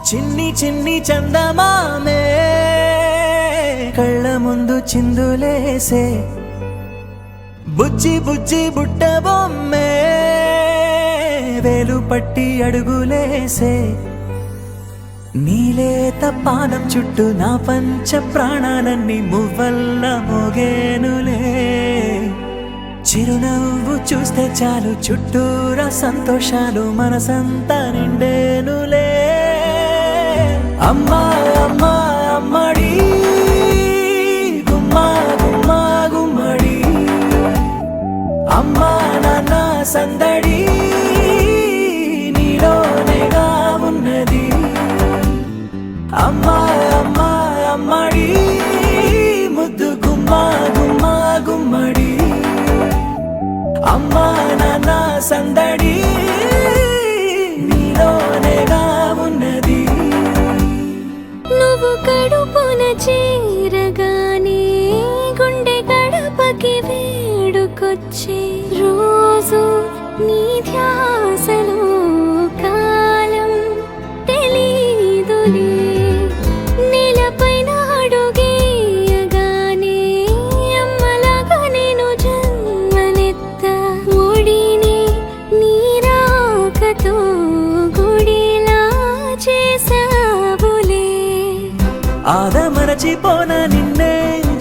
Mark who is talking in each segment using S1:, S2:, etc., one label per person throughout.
S1: చిన్ని చిన్ని చందమామే కళ్ళ ముందు చిందులేసే బుజ్జి బుజ్జి బుట్ట బొమ్మే వేలు పట్టి అడుగులేసే నీలేత పాదం చుట్టూ నా పంచ ప్రాణాలన్నీ మువ్వల్ల మోగేనులే చిరునవ్వు చూస్తే చాలు చుట్టూరా సంతోషాలు మనసంతా నిండేనులే అమ్మా అమ్మా అమ్మడి గుమ్మా గుమ్మా గుమ్మడి అమ్మా నాన్న సందడి నీలోనేగా ఉన్నది అమ్మా అమ్మా అమ్మడి ముద్దు గుమ్మా గుమ్మా గుమ్మడి అమ్మా నాన్న సందడి నీలోనేగా ఉన్నది
S2: నువ్వు కడుపున చేరగానే గుండె గడపకి వేడుకొచ్చే రోజు నీ ధ్యాసలో కాలం తెలీదులే నేలపైన అడుగేయగానే అమ్మలాగా నేను జన్మనెత్త ఒడిని నీ రాకతో గుడిలా చేసావులే
S1: ఆదమరచిపోనా నిన్నే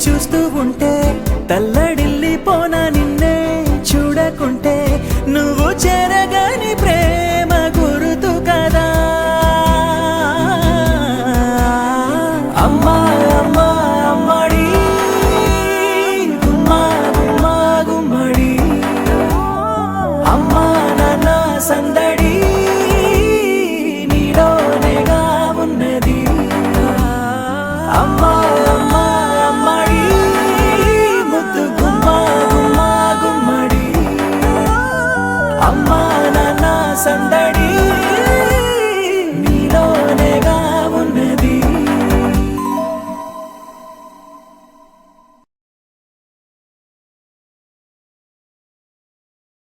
S1: చూస్తూ ఉంటే తల్లడిల్లిపోనా నిన్నే చూడకుంటే నువ్వు చెరగని ప్రేమ గురుతు కదా అమ్మా అమ్మా అమ్మడి గుమ్మా గుమ్మా గుమ్మడి అమ్మా నాన్న సందడి నీలోనేగా ఉన్నది అమ్మా అమ్మా అమ్మడి ముద్దు గుమ్మా గుమ్మా గుమ్మడి అమ్మా నాన్న సందడి